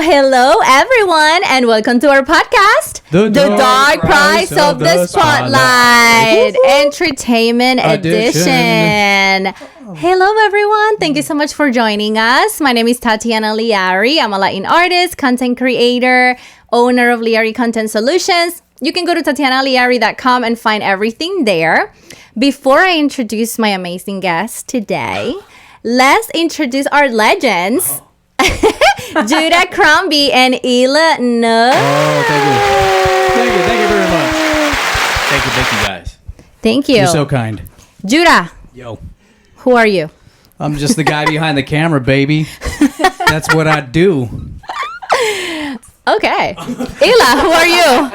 Hello everyone, and welcome to our podcast, The Dark Price of the Spotlight, Entertainment Edition. Hello everyone, thank you so much for joining us. My name is Tatiana Liary. I'm a Latin artist, content creator, owner of Liary Content Solutions. You can go to tatianaliary.com and find everything there. Before I introduce my amazing guest today, let's introduce our legends. Judah, Crombie, and Illa Noize. Oh, thank you very much. Thank you guys. Thank you. You're so kind. Judah. Yo. Who are you? I'm just the guy behind the camera, baby. That's what I do. Okay. Illa, who are you?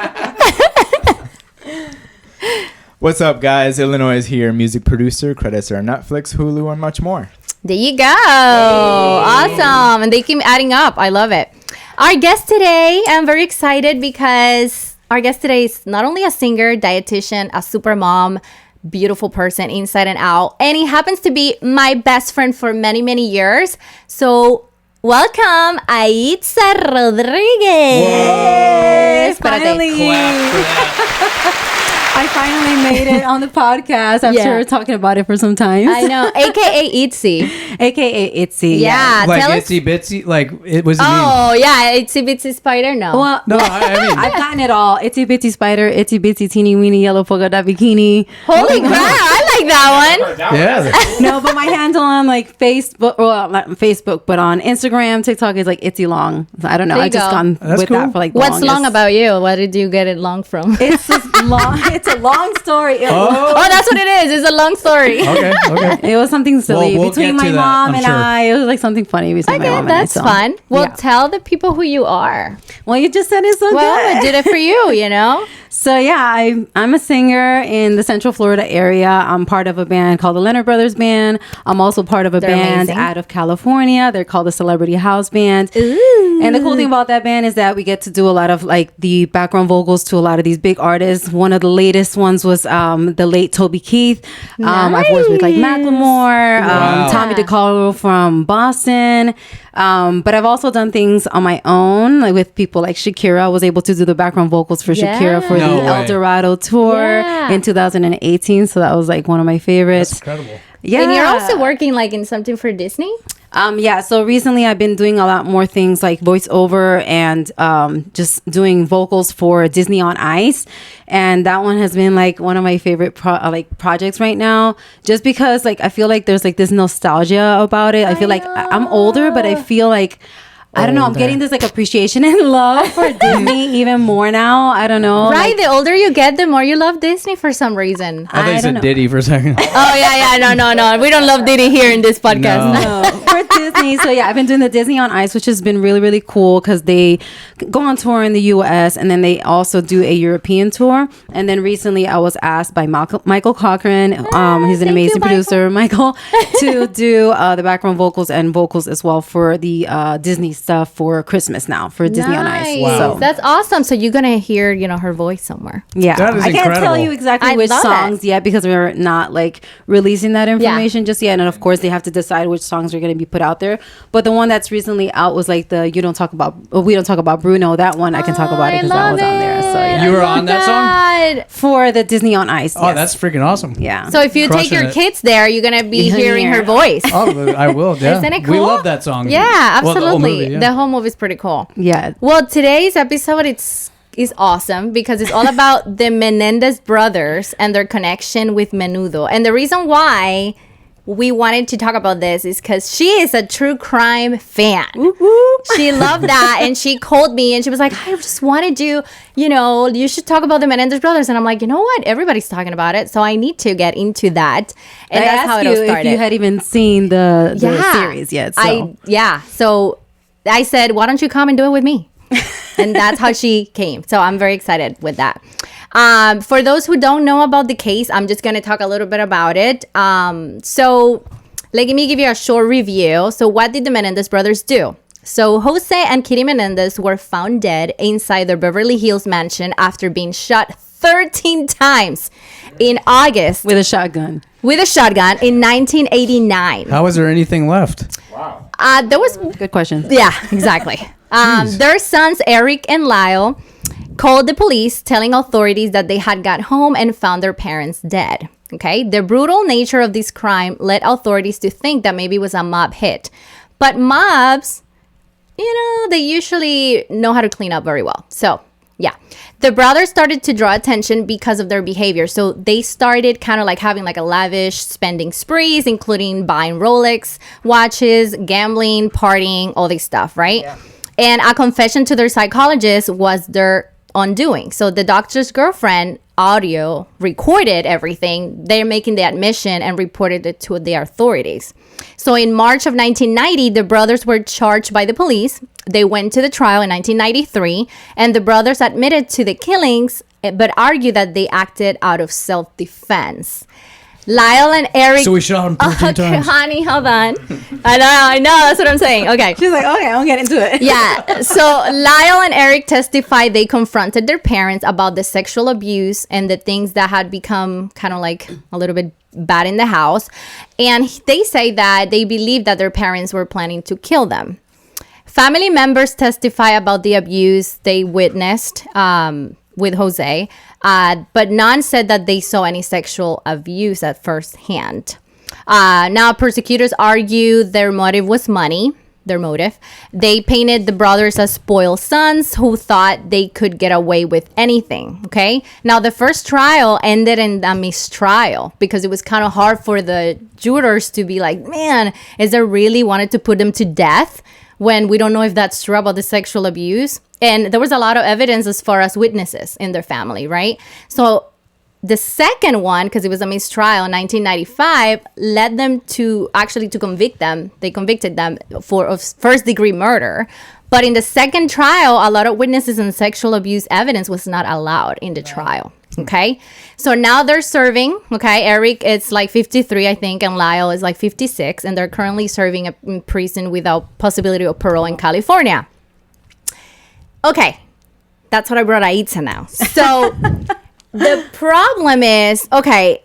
What's up, guys? Illa Noize here, music producer, credits are Netflix, Hulu, and much more. There you go. Awesome. And they keep adding up. I love it. Our guest today, I'm very excited because our guest today is not only a singer, dietitian, a super mom, beautiful person inside and out, and he happens to be my best friend for many, many years. So welcome, Aidsa Rodriguez. Yay, finally. I finally made it on the podcast after talking about it for some time. I know, aka Itzy. AKA Itzy. Yeah. Like Itsy Bitsy, like it was. Oh, yeah, Itsy Bitsy Spider. No. Well, No, I mean, I've gotten it all. Itsy Bitsy Spider, Itsy Bitsy Teeny Weeny Yellow Polka Dot Bikini. Holy crap, I like that one. yeah. No, but my handle on like Facebook, well, not Facebook, but on Instagram, TikTok is like Itsy Long. So I don't know. There you I've just go. gone That's with cool. that for like the What's long longest. about you? Where did you get it long from? It's just long. It's a long story. Oh, that's what it is. It's a long story. Okay. It was something silly We'll between get my to that, mom I'm and sure. I. It was like something funny between my Okay, mom that's and I. fun. Well, yeah. tell the people who you are. Well, you just said it so Well, I good. did it for you, you know? So yeah, I'm a singer in the Central Florida area. I'm part of a band called the Menendez Brothers band. I'm also part of a They're band amazing. out of California. They're called the Celebrity House Band. Ooh. And the cool thing about that band is that we get to do a lot of like the background vocals to a lot of these big artists. One of the latest ones was the late Toby Keith. I've worked with like Macklemore, Wow. Tommy DeCarlo from Boston. But I've also done things on my own, like with people like Shakira. I was able to do the background vocals for Shakira for No the way. El Dorado tour Yeah. in 2018. So that was like one of my favorites. That's incredible. Yeah. And you're also working like in something for Disney? Yeah, so recently I've been doing a lot more things like voiceover and just doing vocals for Disney on Ice, and that one has been like one of my favorite projects right now, just because like I feel like there's like this nostalgia about it. I feel like I'm older, but I feel like I don't know, I'm Older. getting this like appreciation and love for Disney even more now. I don't know. Right? like- The older you get, the more you love Disney for some reason. I thought you don't said know. Diddy for a second. Oh, yeah. No. We don't love Diddy here in this podcast. No. For Disney. So yeah, I've been doing the Disney on Ice, which has been really, really cool because they go on tour in the US and then they also do a European tour. And then recently I was asked by Michael Cochran, he's an thank amazing you, producer, Michael, to do the background vocals and vocals as well for the Disney stuff for Christmas now for Disney on Ice. Nice. So That's awesome. So you're going to hear, her voice somewhere. yeah, That is I can't tell incredible. you exactly I which love songs it. yet because we're not like releasing that information just yet, and of course they have to decide which songs are going to be put out there. But the one that's recently out was like the we don't talk about Bruno. That one I can talk about it because that was on there. So yeah, You were on that song? for the Disney on Ice. Oh, yes. that's freaking awesome. yeah. So if you take Crushing your it. kids there, you're going to be Yeah. hearing her voice. Oh, I will. Yeah. Isn't it cool? We love that song. Yeah, Well, absolutely. the whole movie, yeah. The whole movie is pretty cool. yeah. Well, today's episode is awesome because it's all about the Menendez brothers and their connection with Menudo. And the reason why we wanted to talk about this is because she is a true crime fan. She loved that, and she called me and she was like, I just wanted you should talk about the Menendez brothers. And I'm like, you know what? Everybody's talking about it, so I need to get into that. And I that's asked how it you all started. if you had even seen the series yet. So. So I said, why don't you come and do it with me? And that's how she came. So I'm very excited with that. For those who don't know about the case, I'm just going to talk a little bit about it. So let me give you a short review. So what did the Menendez brothers do? So Jose and Kitty Menendez were found dead inside their Beverly Hills mansion after being shot 13 times in August with a shotgun. in 1989. How is there anything left? Wow. There was Good question. Yeah, exactly. Their sons, Eric and Lyle, called the police, telling authorities that they had got home and found their parents dead. Okay, the brutal nature of this crime led authorities to think that maybe it was a mob hit. But mobs, they usually know how to clean up very well. So, yeah. The brothers started to draw attention because of their behavior. So they started kind of like having like a lavish spending sprees, including buying Rolex watches, gambling, partying, all this stuff, right? Yeah. And a confession to their psychologist was their undoing. So the doctor's girlfriend audio recorded everything. They're making the admission and reported it to the authorities. So in March of 1990, the brothers were charged by the police. They went to the trial in 1993, and the brothers admitted to the killings, but argued that they acted out of self-defense. Lyle and Eric. So we shot him 13 times. Honey, hold on. I know. That's what I'm saying. Okay. She's like, okay, I'll get into it. Yeah. So Lyle and Eric testified they confronted their parents about the sexual abuse and the things that had become kind of like a little bit bad in the house. And they say that they believed that their parents were planning to kill them. Family members testify about the abuse they witnessed with Jose, but none said that they saw any sexual abuse at first hand. Now, prosecutors argue their motive was money. They painted the brothers as spoiled sons who thought they could get away with anything. Okay. Now, the first trial ended in a mistrial because it was kind of hard for the jurors to be like, man, is there really wanted to put them to death when we don't know if that's true about the sexual abuse? And there was a lot of evidence as far as witnesses in their family, right? So the second one, because it was a mistrial in 1995, led them to convict them. They convicted them for first-degree murder. But in the second trial, a lot of witnesses and sexual abuse evidence was not allowed in the trial. Okay, so now they're serving. Okay, Eric is like 53, I think, and Lyle is like 56, and they're currently serving in prison without possibility of parole in California. Okay, that's what I brought Aidsa now. So the problem is, okay,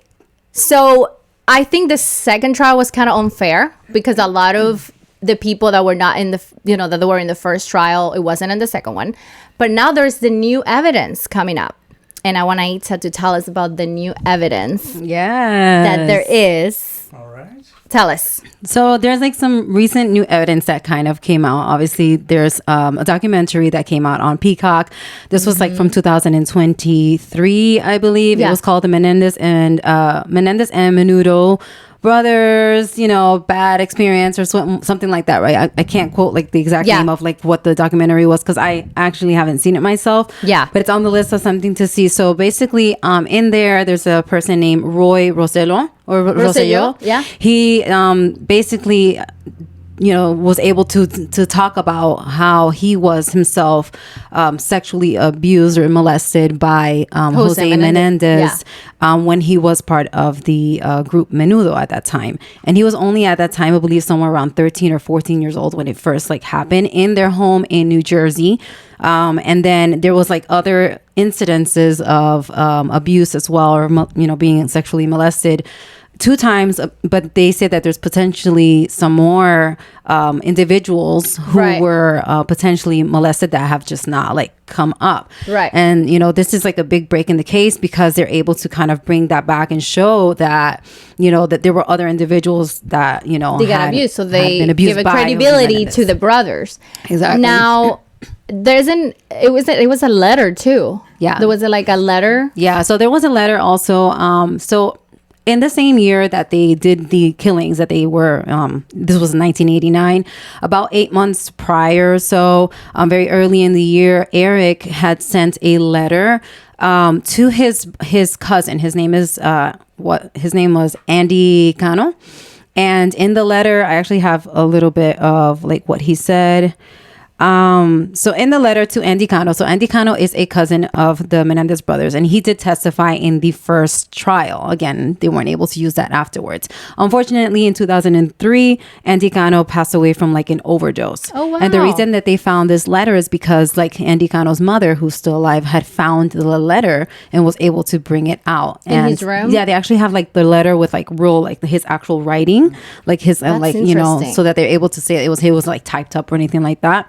so I think the second trial was kind of unfair because a lot of the people that were not in the, that were in the first trial, it wasn't in the second one. But now there's the new evidence coming up. And I want Aidsa to tell us about the new evidence that there is. All right. Tell us. So there's like some recent new evidence that kind of came out. Obviously, there's a documentary that came out on Peacock. This was like from 2023, I believe. Yeah. It was called the Menendez and Menudo Brothers, bad experience or something like that, right? I can't quote like the exact name of like what the documentary was because I actually haven't seen it myself. Yeah. But it's on the list of something to see. So basically, in there's a person named Roy Rosello or Rosello. Yeah. He basically was able to talk about how he was himself sexually abused or molested by Jose Menendez when he was part of the group Menudo at that time. And he was only at that time, I believe, somewhere around 13 or 14 years old when it first happened in their home in New Jersey. And then there was other incidences of abuse as well, or being sexually molested 2 times, but they said that there's potentially some more individuals who were potentially molested that have just not come up. Right. And, this is a big break in the case because they're able to kind of bring that back and show that, that there were other individuals that, they got abused. So they give a credibility to the brothers. Exactly. Now, it was a letter too. Yeah. There was a letter. Yeah. So there was a letter also. So in the same year that they did the killings that they were, this was 1989, about 8 months prior. So very early in the year, Eric had sent a letter to his cousin. His name was Andy Cano. And in the letter, I actually have a little bit of what he said. So in the letter to Andy Cano, so Andy Cano is a cousin of the Menendez brothers, and he did testify in the first trial. Again, they weren't able to use that afterwards. Unfortunately, in 2003, Andy Cano passed away from an overdose. Oh, wow. And the reason that they found this letter is because Andy Cano's mother, who's still alive, had found the letter and was able to bring it out. In his room? Yeah, they actually have the letter with real his actual writing, his so that they're able to say he was typed up or anything like that.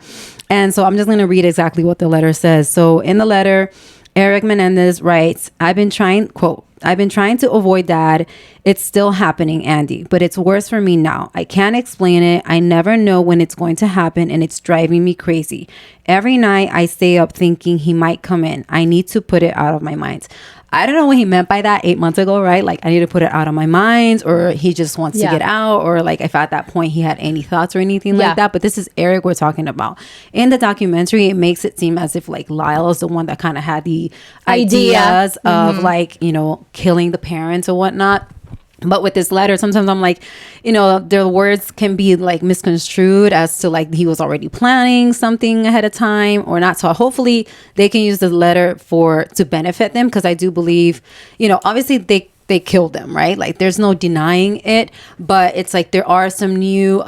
And so I'm just going to read exactly what the letter says. So in the letter, Eric Menendez writes, I've been trying to avoid Dad. It's still happening, Andy, but it's worse for me now. I can't explain it. I never know when it's going to happen, and it's driving me crazy. Every night I stay up thinking he might come in. I need to put it out of my mind. I don't know what he meant by that 8 months ago, right? Like, I need to put it out of my mind, or he just wants to get out, or like if at that point he had any thoughts or anything like that. But this is Eric we're talking about. In the documentary, it makes it seem as if like Lyle is the one that kind of had the ideas of like, you know, killing the parents or whatnot. But with this letter, sometimes I'm like, you know, their words can be like misconstrued as to like he was already planning something ahead of time or not. So hopefully they can use the letter to benefit them, because I do believe, you know, obviously they killed them, right? Like there's no denying it, but it's like there are some new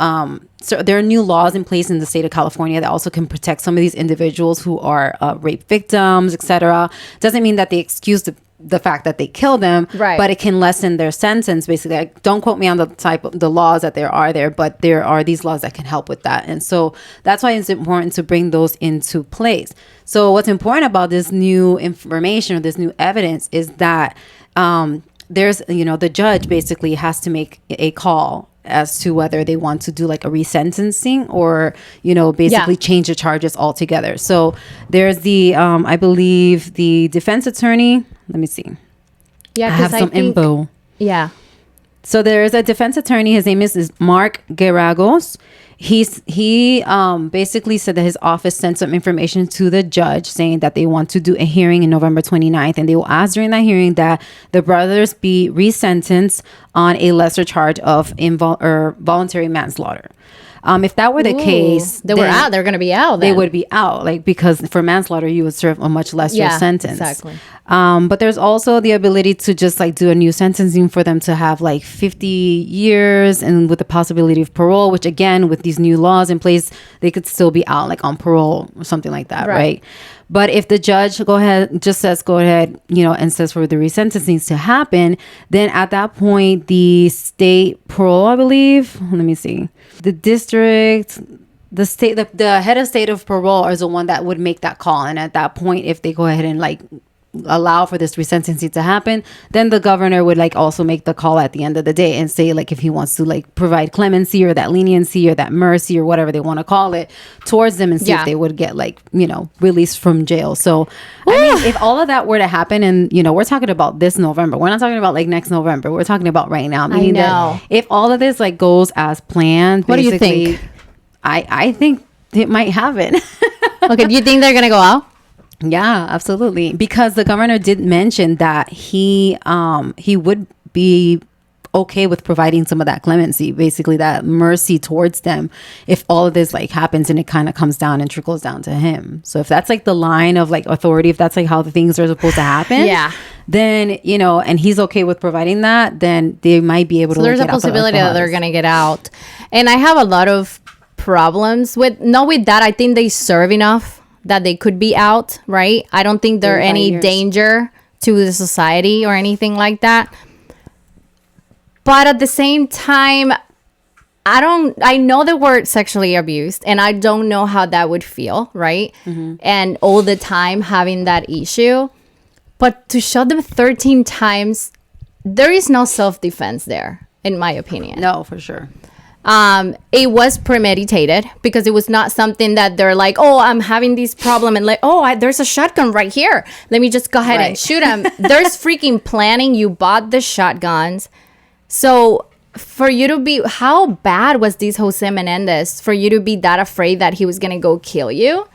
so there are new laws in place in the state of California that also can protect some of these individuals who are rape victims, etc. Doesn't mean that they excuse the fact that they kill them, right? But it can lessen their sentence. Basically, like, don't quote me on the type of the laws that there are there, but there are these laws that can help with that. And so that's why it's important to bring those into place. So what's important about this new information or this new evidence is that there's, you know, the judge basically has to make a call as to whether they want to do like a resentencing or, you know, basically change the charges altogether. So there's the, I believe the defense attorney, let me see. Yeah, I have some info. Yeah. So there's a defense attorney. His name is Mark Geragos. He basically said that his office sent some information to the judge saying that they want to do a hearing in November 29th. And they will ask during that hearing that the brothers be resentenced on a lesser charge of voluntary manslaughter. If that were the case, they're going to be out. They would be out, like, because for manslaughter you would serve a much lesser sentence. Exactly. But there's also the ability to just like do a new sentencing for them to have like 50 years, and with the possibility of parole, which again, with these new laws in place, they could still be out like on parole or something like that, right? But if the judge says go ahead, you know, and says for the resentencing to happen, then at that point, the state parole, I believe, let me see, the district, the state, the head of state of parole is the one that would make that call. And at that point, if they go ahead and like allow for this resentencing to happen, then the governor would like also make the call at the end of the day and say like if he wants to like provide clemency or that leniency or that mercy or whatever they want to call it towards them, and see if they would get like, you know, released from jail. So I mean, if all of that were to happen, and you know, we're talking about this November, we're not talking about like next November, we're talking about right now, meaning that if all of this like goes as planned, what do you think? I think it might happen. Okay, do you think they're gonna go out? Yeah, absolutely. Because the governor did mention that he would be okay with providing some of that clemency, basically that mercy towards them, if all of this like happens and it kind of comes down and trickles down to him. So if that's like the line of like authority, if that's like how the things are supposed to happen, then, you know, and he's okay with providing that, then they might be able to. So there's a possibility that they're gonna get out. And I have a lot of problems with that. I think they serve enough that they could be out, right? I don't think they're any danger to the society or anything like that. But at the same time, I know the word sexually abused, and I don't know how that would feel, right? Mm-hmm. And all the time having that issue. But to shot them 13 times, there is no self-defense there, in my opinion. No, for sure. It was premeditated, because it was not something that they're like, oh, I'm having this problem and like, oh, there's a shotgun right here, let me just go ahead and shoot him. There's freaking planning. You bought the shotguns. So for you to be, how bad was this Jose Menendez for you to be that afraid that he was gonna go kill you?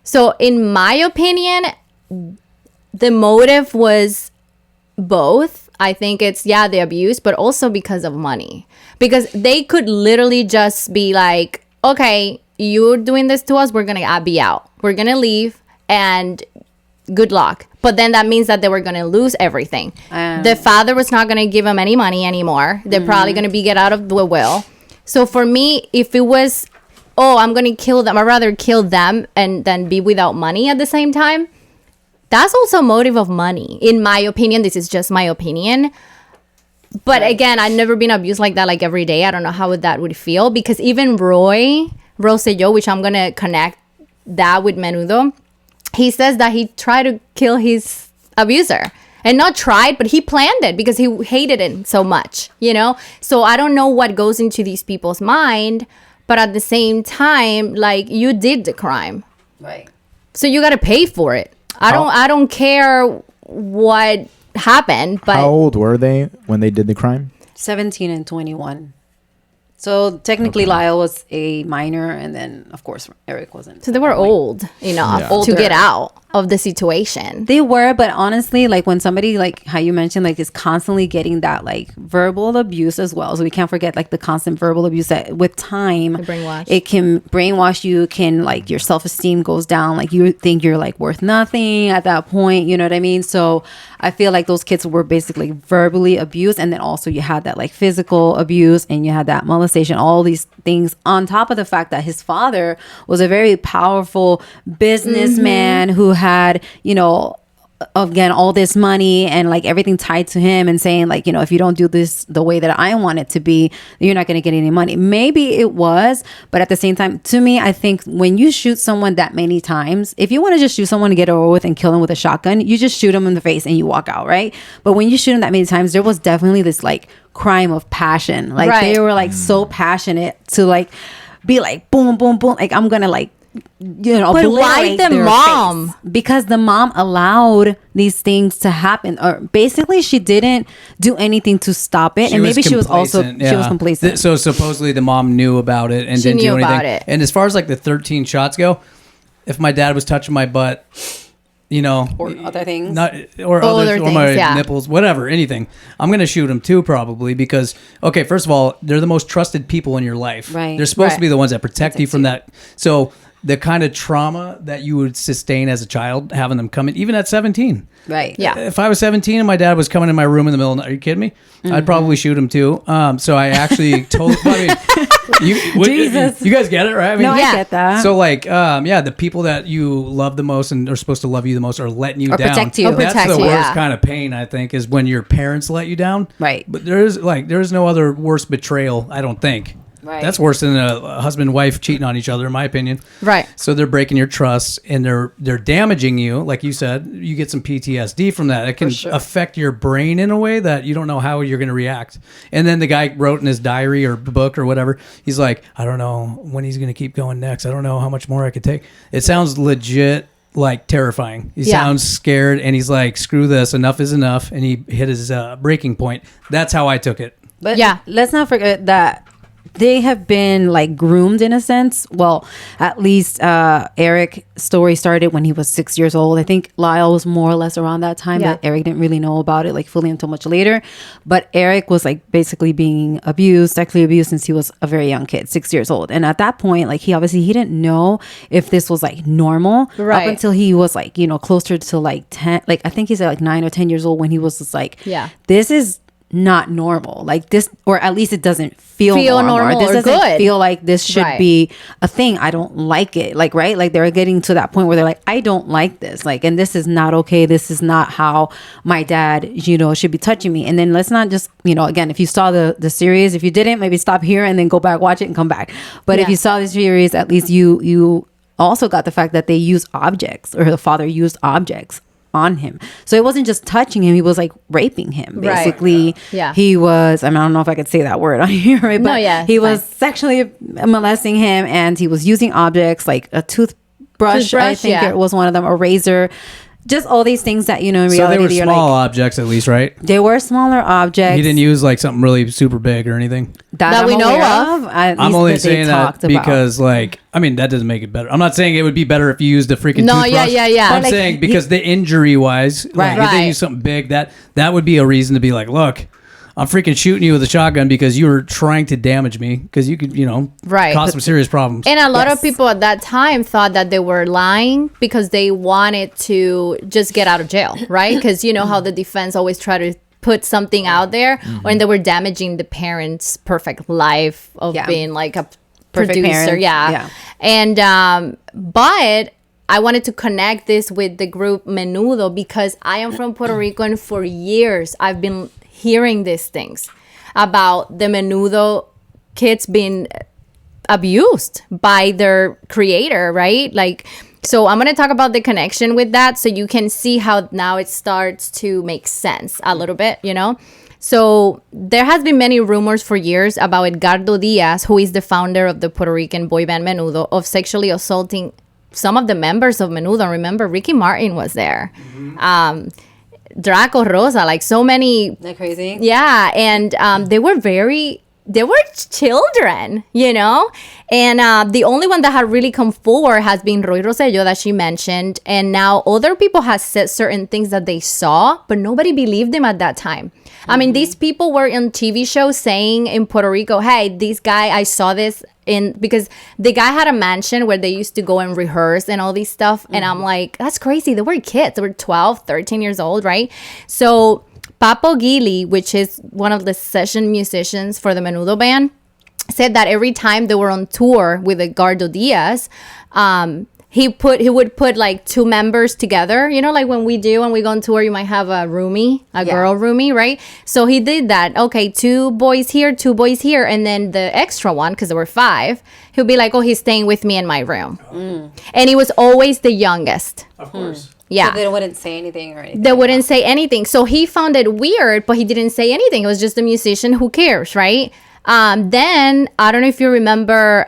So in my opinion, the motive was both. I think it's the abuse, but also because of money. Because they could literally just be like, okay, you're doing this to us, we're gonna be out, we're gonna leave, and good luck. But then that means that they were gonna lose everything. The father was not gonna give them any money anymore. They're probably gonna be get out of the will. So for me, if it was, oh, I'm gonna kill them, I'd rather kill them and then be without money at the same time. That's also a motive of money, in my opinion. This is just my opinion. But again, I've never been abused like that, like every day. I don't know how that would feel, because even Roy Rosselló, which I'm going to connect that with Menudo, he says that he tried to kill his abuser. And not tried, but he planned it because he hated it so much, you know? So I don't know what goes into these people's mind, but at the same time, like, you did the crime. Right. So you got to pay for it. I don't care what happened, but how old were they when they did the crime? 17 and 21. So technically, Lyle was a minor, and then of course Eric wasn't. so they were old enough to Older. get out of the situation. They were, but honestly, like when somebody, like how you mentioned, like is constantly getting that like verbal abuse as well. So we can't forget like the constant verbal abuse that with time, it can brainwash you. Can like your self-esteem goes down. Like you think you're like worth nothing at that point. You know what I mean? So I feel like those kids were basically verbally abused, and then also you had that like physical abuse, and you had that molestation. All these things on top of the fact that his father was a very powerful businessman who had, you know, again, all this money and like everything tied to him, and saying like, you know, if you don't do this the way that I want it to be, you're not going to get any money. Maybe it was, but at the same time, to me, I think when you shoot someone that many times, if you want to just shoot someone to get over with and kill them with a shotgun, you just shoot them in the face and you walk out, right? But when you shoot them that many times, there was definitely this like crime of passion. Like they were like so passionate to like be like boom, boom, boom. Like I'm gonna like, you know, but why the mom? Because the mom allowed these things to happen, or basically she didn't do anything to stop it, and maybe she was also she was complacent. So supposedly the mom knew about it and didn't do anything about it. And as far as like the 13 shots go, if my dad was touching my butt, you know, or other things, or my nipples, whatever, anything, I'm gonna shoot him too, probably, because okay, first of all, they're the most trusted people in your life. Right. They're supposed to be the ones that protect you from that. So the kind of trauma that you would sustain as a child, having them come in, even at 17. Right. Yeah. If I was 17 and my dad was coming in my room in the middle of the night, are you kidding me? I'd probably shoot him too. So I actually told, Jesus. You guys get it, right? I mean, I get that. So like, the people that you love the most and are supposed to love you the most are letting you down. Protect you. That's the worst kind of pain, I think, is when your parents let you down. Right. But there's no other worse betrayal, I don't think. Right. That's worse than a husband and wife cheating on each other, in my opinion. Right. So they're breaking your trust, and they're damaging you. Like you said, you get some PTSD from that. It can affect your brain in a way that you don't know how you're going to react. And then the guy wrote in his diary or book or whatever, he's like, I don't know when he's going to keep going next. I don't know how much more I could take. It sounds legit like terrifying. He sounds scared, and he's like, screw this, enough is enough. And he hit his breaking point. That's how I took it. But let's not forget that they have been like groomed in a sense. Well, at least Eric's story started when he was 6 years old. I think Lyle was more or less around that time, but Eric didn't really know about it like fully until much later. But Eric was like basically being abused, sexually abused, since he was a very young kid, 6 years old. And at that point, like he didn't know if this was like normal, up until he was like, you know, closer to like 10, like I think he's like 9 or 10 years old when he was just like, this is not normal, like this, or at least it doesn't feel normal. This doesn't good. Feel like this should be a thing. I don't like it. Like, right? Like they're getting to that point where they're like, I don't like this. Like, and this is not okay. This is not how my dad, you know, should be touching me. And then let's not just, you know, again, if you saw the series, if you didn't, maybe stop here and then go back, watch it and come back. But if you saw the series, at least you also got the fact that they used objects, or the father used objects on him. So it wasn't just touching him, he was like raping him basically. He was, I don't know if I could say that word on here, right? But he was sexually molesting him, and he was using objects like a toothbrush, I think it was one of them, a razor, just all these things that, you know, in reality, so they were small objects, at least, right? They were smaller objects. He didn't use like something really super big or anything that we know of. I'm only saying that because, like, I mean, that doesn't make it better. I'm not saying it would be better if you used a freaking toothbrush. I'm like, saying because the injury wise, if they use something big, that would be a reason to be like, look, I'm freaking shooting you with a shotgun because you were trying to damage me, because you could, you know, cause some serious problems. And a lot of people at that time thought that they were lying because they wanted to just get out of jail, right? Because you know how the defense always try to put something out there, and they were damaging the parents' perfect life of being like a producer. And but I wanted to connect this with the group Menudo, because I am from Puerto Rico, and for years I've been hearing these things about the Menudo kids being abused by their creator, right? Like, so I'm going to talk about the connection with that so you can see how now it starts to make sense a little bit, you know? So there has been many rumors for years about Edgardo Diaz, who is the founder of the Puerto Rican boy band Menudo, of sexually assaulting some of the members of Menudo. Remember, Ricky Martin was there. Draco Rosa, like so many. Isn't that crazy? Yeah, and they were children, you know? And the only one that had really come forward has been Roy Rosello that she mentioned. And now other people have said certain things that they saw, but nobody believed them at that time. I mean, these people were on TV shows saying in Puerto Rico, hey, this guy, I saw this because the guy had a mansion where they used to go and rehearse and all this stuff. And I'm like, that's crazy. They were kids. They were 12, 13 years old, right? So Papo Gili, which is one of the session musicians for the Menudo band, said that every time they were on tour with Edgardo Diaz, he would put like two members together, you know, like when we go on tour, you might have a roomie, girl roomie, right? So he did that. Okay, two boys here, and then the extra one, because there were 5, he'll be like, oh, he's staying with me in my room. And he was always the youngest. Of course. Yeah. So they wouldn't say anything or anything. They wouldn't say anything. So he found it weird, but he didn't say anything. It was just a musician. Who cares, right? Then, I don't know if you remember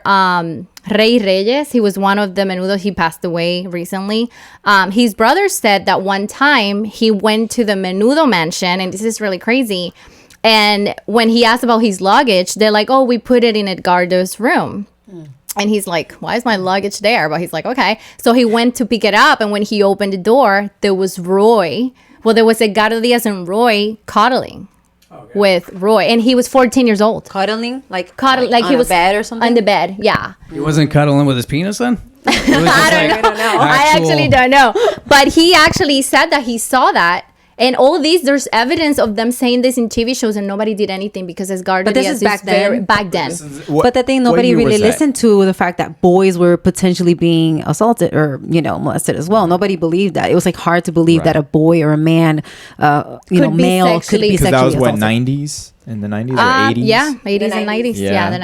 Rey Reyes. He was one of the Menudo. He passed away recently. His brother said that one time he went to the Menudo mansion, and this is really crazy. And when he asked about his luggage, they're like, oh, we put it in Edgardo's room. And he's like, why is my luggage there? But he's like, okay. So he went to pick it up. And when he opened the door, there was Roy. Well, there was Edgardo Diaz and Roy cuddling with Roy. And he was 14 years old. Cuddling? Like he was on bed or something? On the bed, yeah. He wasn't cuddling with his penis then? I don't know. I actually don't know. But he actually said that he saw that. And all these, there's evidence of them saying this in TV shows, and nobody did anything because Edgardo But this Diaz is back then. Back then. But the thing, nobody really listened to the fact that boys were potentially being assaulted or, you know, molested as well. Nobody believed that. It was like hard to believe that a boy or a man, male could be sexually Because that was what, assaulted. 90s? In the 90s or 80s? Yeah, 80s and 90s. Yeah, the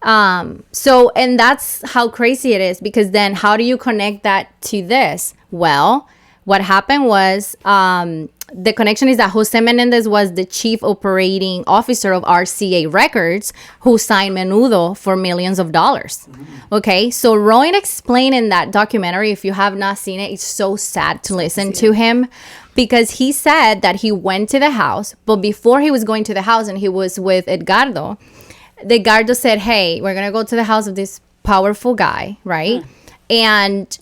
90s. So, and that's how crazy it is, because then how do you connect that to this? Well, what happened was the connection is that Jose Menendez was the chief operating officer of RCA Records, who signed Menudo for millions of dollars. Okay, so Roy explained in that documentary, if you have not seen it, it's so sad to listen to him, because he said that he went to the house, but before he was going to the house and he was with Edgardo said, hey, we're going to go to the house of this powerful guy, right? And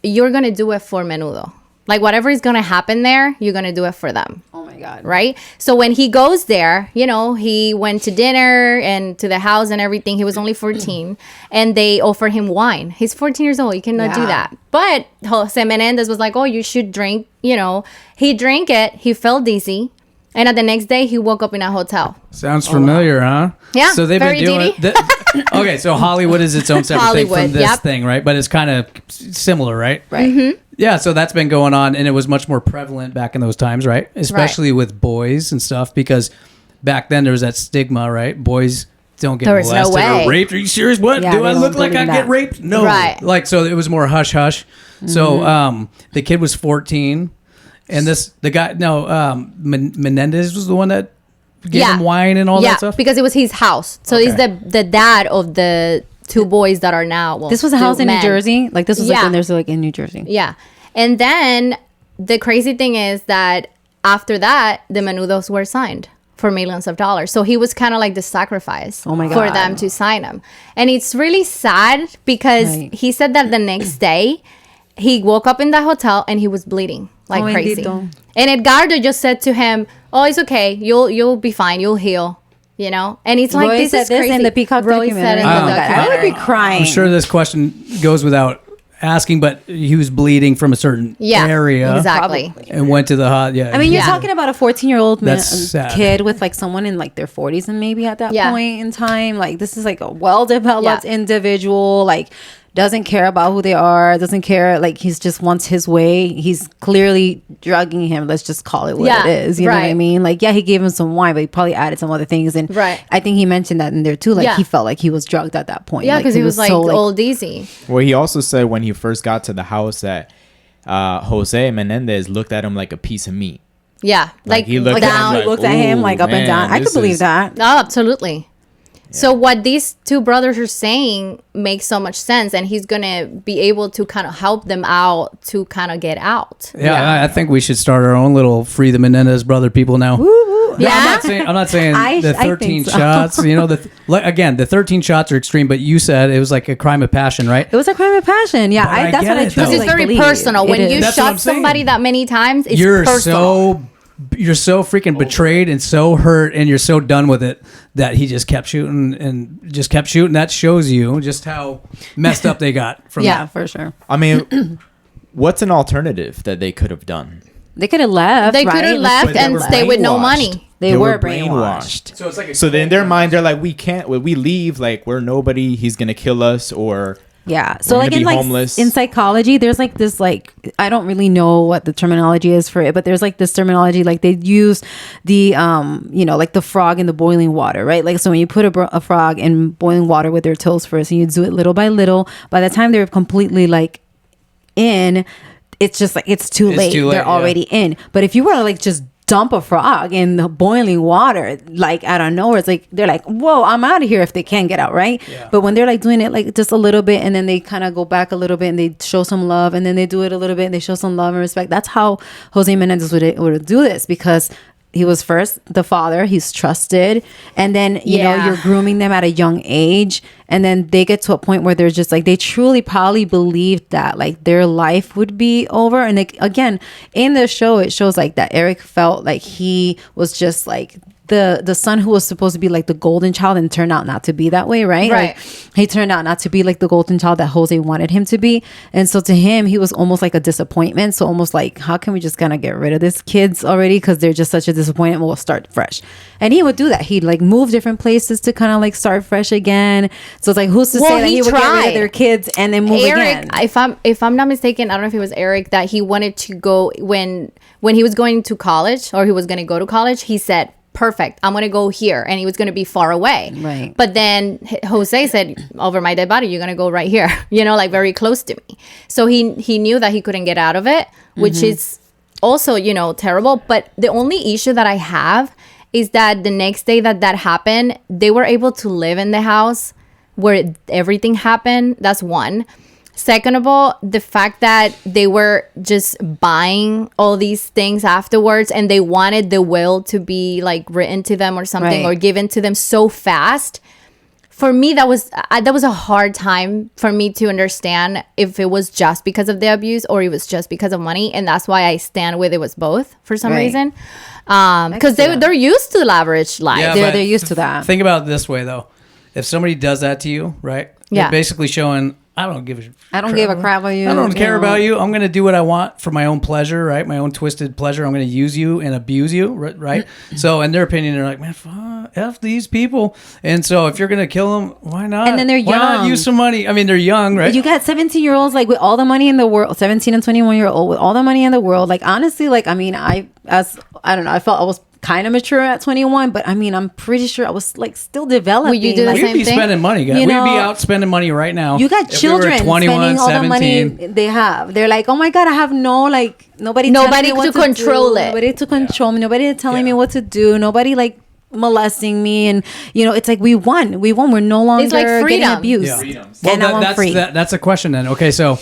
you're going to do it for Menudo. Like, whatever is going to happen there, you're going to do it for them. Oh, my God. Right? So when he goes there, you know, he went to dinner and to the house and everything. He was only 14. And they offered him wine. He's 14 years old. You cannot do that. But Jose Menendez was like, oh, you should drink. You know, he drank it. He felt dizzy. And at the next day, he woke up in a hotel. Sounds familiar, huh? Yeah, So they've very been doing okay, so Hollywood is its own separate thing from this thing, right? But it's kind of similar, right? Right. Mm-hmm. Yeah, so that's been going on, and it was much more prevalent back in those times, right? Especially with boys and stuff, because back then there was that stigma, right? Boys don't get There was no molested way. or raped. Are you serious? What? Yeah, Do I they look don't like I believe get that. raped? No. Right. Like, so it was more hush-hush. So the kid was 14, and Menendez was the one that gave him wine and all that stuff? Because it was his house. So he's the dad of the two boys that are now. This was a house in New Jersey? Like, this was like when there's like in New Jersey. Yeah. And then the crazy thing is that after that, the Menudos were signed for millions of dollars. So he was kind of like the sacrifice Oh my for God. them to sign him. And it's really sad because he said that the next day he woke up in the hotel and he was bleeding like crazy. Bendito. And Edgardo just said to him, oh, it's okay. You'll be fine. You'll heal. You know? And it's like, Roy this said is crazy. in the Peacock Roy said documentary. in the Oh, okay. I would documentary. be crying. I'm sure this question goes without asking, but he was bleeding from a certain area. Exactly. And went to the I mean, you're talking about a 14-year-old That's sad. kid with like someone in like their 40s and maybe at that Yeah. point in time. Like, this is like a well-developed individual. Like, doesn't care about who they are, doesn't care, like he's just wants his way. He's clearly drugging him. Let's just call it what it is. You know what I mean? Like, yeah, he gave him some wine, but he probably added some other things. And I think he mentioned that in there too. Like he felt like he was drugged at that point. Yeah, because he was like so, old easy. Well, he also said when he first got to the house that Jose Menendez looked at him like a piece of meat. Yeah, like he looked down, at him, looked at him like up and down. I could believe that. Oh, absolutely. Yeah. So what these two brothers are saying makes so much sense, and he's gonna be able to kind of help them out to kind of get out. Yeah, I think we should start our own little Free the Menendez Brother people now. No, I'm not saying the 13 shots. You know, the 13 shots are extreme, but you said it was like a crime of passion, right? It was a crime of passion. Yeah, that's what I truly because it's very personal. When you shot somebody that many times, it's personal. You're so freaking betrayed and so hurt and you're so done with it that he just kept shooting and just kept shooting. That shows you just how messed up they got from that. For sure. I mean, what's an alternative that they could have done? They could have left. They could have left and stay with no money. They were brainwashed. So it's like so in their mind they're like, we can't, when we leave, like we're nobody, he's gonna kill us, or so like in homeless. In psychology there's like this, like I don't really know what the terminology is for it, but there's like this terminology, like they use the like the frog in the boiling water, right? Like so when you put a frog in boiling water with their toes first and you do it little by little, by the time they're completely like in, it's just like it's too late. They're already in. But if you were to like just dump a frog in the boiling water, like out of nowhere, it's like they're like, whoa, I'm out of here if they can't get out, right? But when they're like doing it like just a little bit and then they kind of go back a little bit and they show some love and then they do it a little bit and they show some love and respect. That's how Jose Menendez would do this, because he was first the father, he's trusted, and then you know you're grooming them at a young age, and then they get to a point where they're just like, they truly probably believed that like their life would be over. And like, again, in the show it shows like that Eric felt like he was just like the son who was supposed to be like the golden child and turned out not to be that way, right? Like, he turned out not to be like the golden child that Jose wanted him to be. And so to him, he was almost like a disappointment. So almost like, how can we just kind of get rid of these kids already because they're just such a disappointment? We'll start fresh. And he would do that. He'd like move different places to kind of like start fresh again. So it's like, who's to say that he would get rid of their kids and then move again? If I'm not mistaken, I don't know if it was Eric, that he wanted to go when he was going to college, or he was going to go to college, he said, perfect, I'm gonna go here, and he was gonna be far away, right? But then Jose said, over my dead body, you're gonna go right here, you know, like very close to me. So he knew that he couldn't get out of it, which is also, you know, terrible. But the only issue that I have is that the next day that happened, they were able to live in the house where everything happened. That's one. Second of all, the fact that they were just buying all these things afterwards and they wanted the will to be like written to them or something, or given to them so fast. For me, that was a hard time for me to understand if it was just because of the abuse or it was just because of money. And that's why I stand with it was both for some reason. Because they're used to lavish life. Yeah, they're used to that. Think about it this way, though. If somebody does that to you, right? Yeah. They're basically showing, I don't give a crap about you. I don't care about you. I'm going to do what I want for my own pleasure, right? My own twisted pleasure. I'm going to use you and abuse you, right? So in their opinion, they're like, man, F these people. And so if you're going to kill them, why not? And then they're young. Why not use some money? I mean, they're young, right? You got 17-year-olds like with all the money in the world, 17 and 21-year-old with all the money in the world. Like, honestly, like, I mean, I don't know. I felt I was kind of mature at 21, but I mean, I'm pretty sure I was like still developing. Well, you do the We'd same be thing? spending money, guys. We'd be out spending money right now. You got children we 21, spending all 17. the money they have. They're like, oh my God, I have nobody to control it. Nobody to control me. Nobody telling me what to do. Nobody like molesting me. And you know, it's like we won. We're no longer it's like getting abused. Yeah. Well, I'm free. That's a question then. Okay, so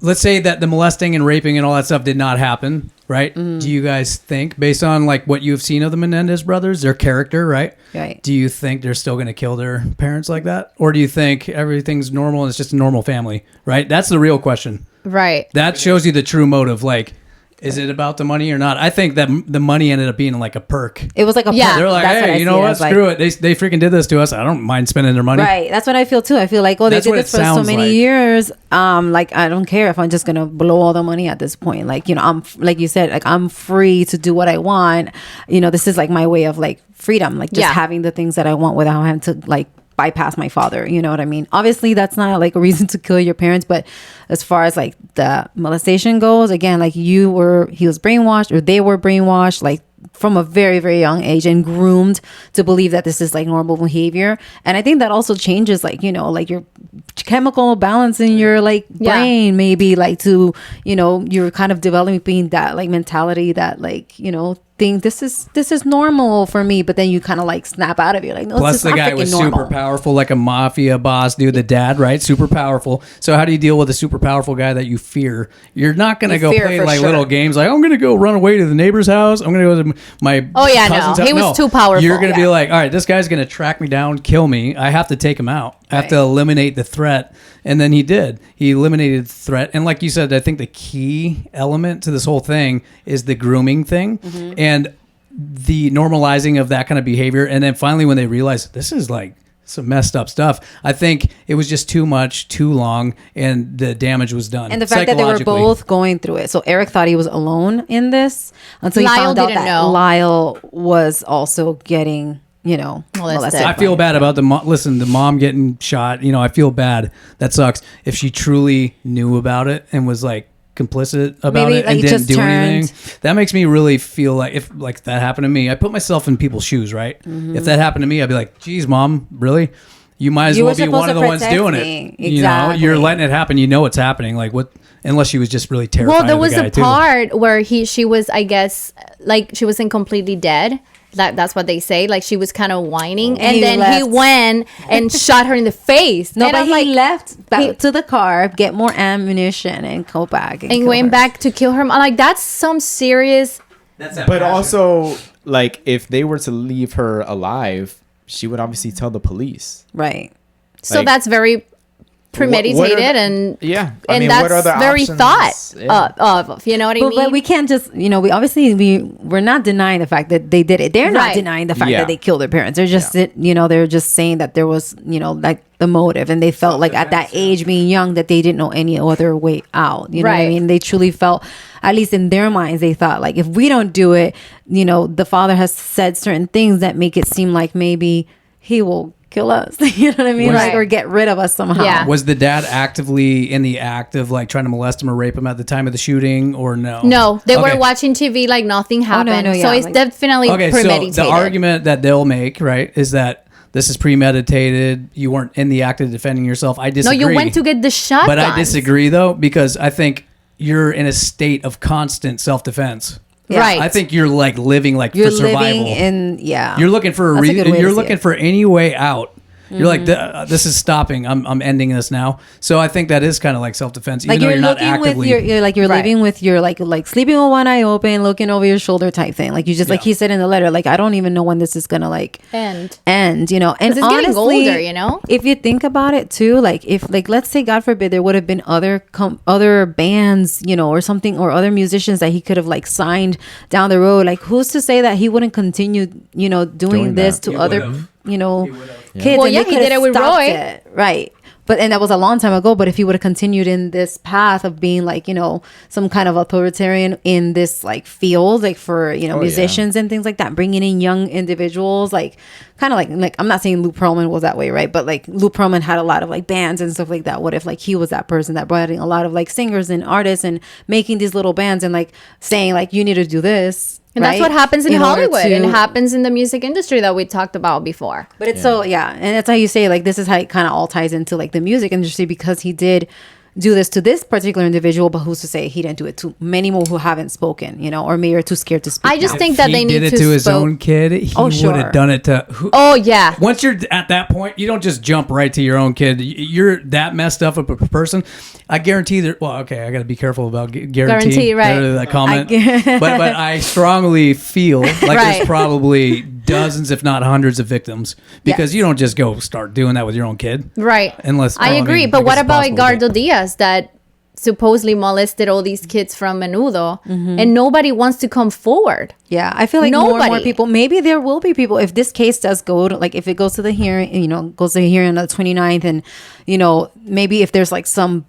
let's say that the molesting and raping and all that stuff did not happen, right? Do you guys think, based on like what you've seen of the Menendez brothers, their character, right? Right. Do you think they're still going to kill their parents like that? Or do you think everything's normal and it's just a normal family, right? That's the real question. Right. That shows you the true motive. Like, is it about the money or not? I think that the money ended up being like a perk. It was like a perk. They're like, hey, you know what? Screw it. They freaking did this to us. I don't mind spending their money. Right. That's what I feel too. I feel like, they did this for so many years. Like, I don't care if I'm just gonna blow all the money at this point. Like, you know, I'm like you said, like I'm free to do what I want. You know, this is like my way of like freedom, like just having the things that I want without having to like bypass my father. You know what I mean? Obviously, that's not like a reason to kill your parents, but as far as like the molestation goes, again, like he was brainwashed, or they were brainwashed, like from a very, very young age, and groomed to believe that this is like normal behavior. And I think that also changes, like, you know, like your chemical balance in your like brain, maybe, like, to, you know, you're kind of developing that like mentality that, like, you know, think this is normal for me, but then you kind of like snap out of it, like, no. Plus the guy was super powerful, like a mafia boss dude, the dad, right? Super powerful. So how do you deal with a super powerful guy that you fear? You're not gonna go play like little games like, I'm gonna go run away to the neighbor's house, I'm gonna go to my cousin's house. He was too powerful. You're gonna be like, all right, this guy's gonna track me down, kill me, I have to take him out. I have to eliminate the threat. And then he did. He eliminated the threat. And like you said, I think the key element to this whole thing is the grooming thing and the normalizing of that kind of behavior. And then finally, when they realized this is like some messed up stuff, I think it was just too much, too long, and the damage was done. And the fact that they were both going through it. So Eric thought he was alone in this until he found out that Lyle was also getting, you know, molested. I feel bad about the mom getting shot. You know, I feel bad. That sucks. If she truly knew about it and was like complicit about it and didn't do anything, that makes me really feel like, if like that happened to me, I put myself in people's shoes, right? If that happened to me, I'd be like, geez, mom, really? You might as well be one of the ones doing it. Exactly. You know, you're letting it happen. You know it's happening. Like, what? Unless she was just really terrified. Well, there was a part where she was, I guess, like, she wasn't completely dead. That's what they say. Like, she was kind of whining, and then he went and shot her in the face. No, but he left back to the car, get more ammunition, and go back and went back to kill her. I'm like, that's some serious. But also, like, if they were to leave her alive, she would obviously tell the police, right? So like, that's very premeditated and I mean, that's very thought of, you know what I mean? But we can't just, you know, we're not denying the fact that they did it. They're not denying the fact that they killed their parents. They're just you know, they're just saying that there was, you know, like the motive, and they felt like at that age, being young, that they didn't know any other way out. You know what I mean? They truly felt, at least in their minds, they thought like, if we don't do it, you know, the father has said certain things that make it seem like maybe he will kill us. You know what I mean? Like, or get rid of us somehow. Yeah. Was the dad actively in the act of like trying to molest him or rape him at the time of the shooting, or no? No, they were watching TV like nothing happened. So it's definitely premeditated. So the argument that they'll make, right, is that this is premeditated. You weren't in the act of defending yourself. I disagree. No, you went to get the shotgun. But I disagree, though, because I think you're in a state of constant self-defense. Yeah. Right. I think you're like living like for survival. You're looking for a reason. You're looking for any way out. You're like, this is stopping. I'm ending this now. So I think that is kind of like self-defense. Even like, though you're not actively. You're living with your like sleeping with one eye open, looking over your shoulder type thing. Like, you just like he said in the letter, like, I don't even know when this is gonna like end. You know, and it's honestly, getting older. You know, if you think about it too, like, if like, let's say God forbid there would have been other bands, you know, or something, or other musicians that he could have like signed down the road. Like, who's to say that he wouldn't continue, you know, doing this to other, you know, kids? Well, he did it with Roy, right? And that was a long time ago. But if he would have continued in this path of being like, you know, some kind of authoritarian in this like field, like for, you know, musicians and things like that, bringing in young individuals, like kind of like I'm not saying Lou Pearlman was that way, right? But like Lou Pearlman had a lot of like bands and stuff like that. What if like he was that person that brought in a lot of like singers and artists and making these little bands and like saying like, you need to do this. And that's what happens in Hollywood and happens in the music industry that we talked about before. But it's and that's how you say, like, this is how it kind of all ties into like the music industry, because he did do this to this particular individual, but who's to say he didn't do it to many more who haven't spoken, you know, or maybe are too scared to speak. I just think that they need to did it to his own kid. He would have done it to once you're at that point, you don't just jump right to your own kid. You're that messed up of a person. I guarantee that. Well, okay, I got to be careful about guarantee, right? That comment, but I strongly feel like there's probably dozens, if not hundreds, of victims, because you don't just go start doing that with your own kid, right? Unless I agree, but what about Edgardo Diaz that supposedly molested all these kids from Menudo, and nobody wants to come forward? Yeah, I feel like more and more people, maybe there will be people, if this case does go to, like, if it goes to the hearing, you know, goes to the hearing on the 29th, and, you know, maybe if there's like some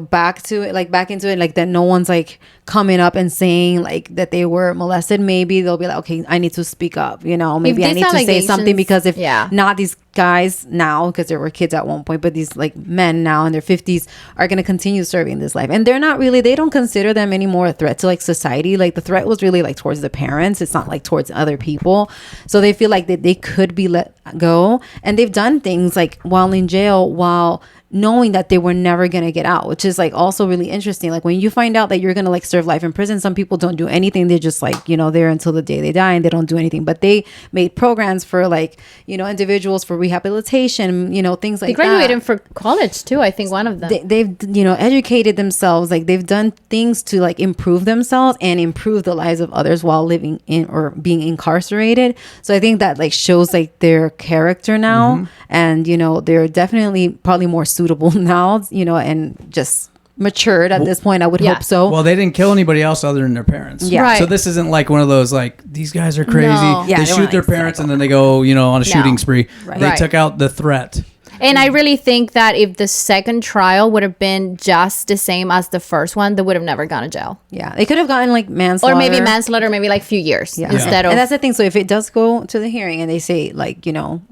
back into it, like that no one's like coming up and saying like that they were molested, maybe they'll be like, okay, I need to speak up, maybe I need to say something, because if not, these guys now, because there were kids at one point, but these like men now in their 50s are going to continue serving this life, and they don't consider them anymore a threat to like society. Like the threat was really like towards the parents, it's not like towards other people, so they feel like that they could be let go, and they've done things like while in jail, while knowing that they were never going to get out, which is like also really interesting. Like when you find out that you're going to like serve life in prison, some people don't do anything. They're just like, there until the day they die, and they don't do anything. But they made programs for like, individuals for rehabilitation, things like that. They graduated for college too, I think, one of them. They've, educated themselves. Like they've done things to like improve themselves and improve the lives of others while living in or being incarcerated. So I think that like shows like their character now. And, they're definitely probably more suitable now, and just matured at this point. I would hope so. Well, they didn't kill anybody else other than their parents. Yeah. Right. So this isn't like one of those like, these guys are crazy. No. Yeah, they shoot their parents and then they go, on a shooting spree. Right. They took out the threat. And I really think that if the second trial would have been just the same as the first one, they would have never gone to jail. Yeah, they could have gotten like manslaughter. Or maybe manslaughter, maybe like a few years instead of... And that's the thing. So if it does go to the hearing and they say like,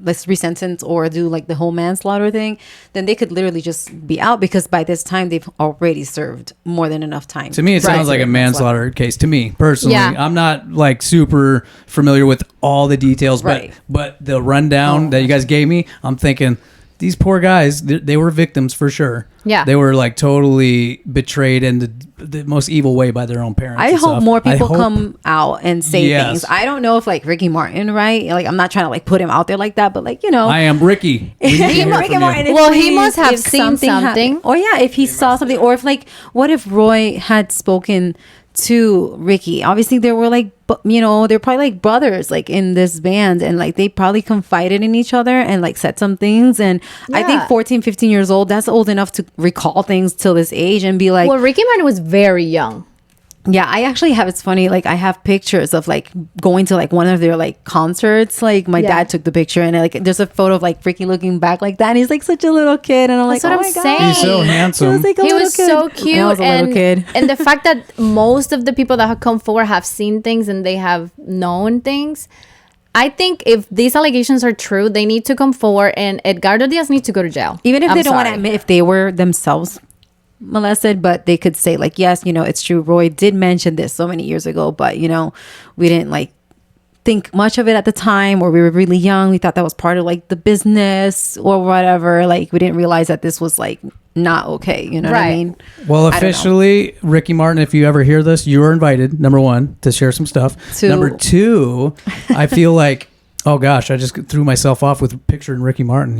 let's resentence or do like the whole manslaughter thing, then they could literally just be out, because by this time they've already served more than enough time. To me, it sounds like a manslaughter case. To me, personally. Yeah. I'm not like super familiar with all the details, but the rundown that you guys gave me, I'm thinking... These poor guys, they were victims for sure. Yeah. They were like totally betrayed in the most evil way by their own parents. I hope more people come out and say things. I don't know if like Ricky Martin, right? Like I'm not trying to like put him out there like that, but like, I am Ricky. Ricky Martin. Well, he must have seen something. Or if he saw something, or if like, what if Roy had spoken to Ricky? Obviously they were like, they're probably like brothers like in this band, and like they probably confided in each other and like said some things. And I think 14, 15 years old, that's old enough to recall things till this age and be like, well, Ricky Martin was very young. Yeah, I actually have, it's funny, like I have pictures of like going to like one of their like concerts. Like my dad took the picture, and like there's a photo of like Ricky looking back like that, and he's like such a little kid, and I'm like, that's what I'm saying. He's so handsome. He was so cute. I was a little kid. And the fact that most of the people that have come forward have seen things and they have known things. I think if these allegations are true, they need to come forward, and Edgardo Diaz needs to go to jail. Even if they don't want to admit if they were themselves molested, but they could say like, yes, it's true, Roy did mention this so many years ago, but we didn't like think much of it at the time, or we were really young, we thought that was part of like the business or whatever, like we didn't realize that this was like not okay, you know what I mean? Well, officially, Ricky Martin, if you ever hear this, you are invited, number one, to share some stuff. Number two, I feel like, oh gosh, I just threw myself off with picturing Ricky Martin.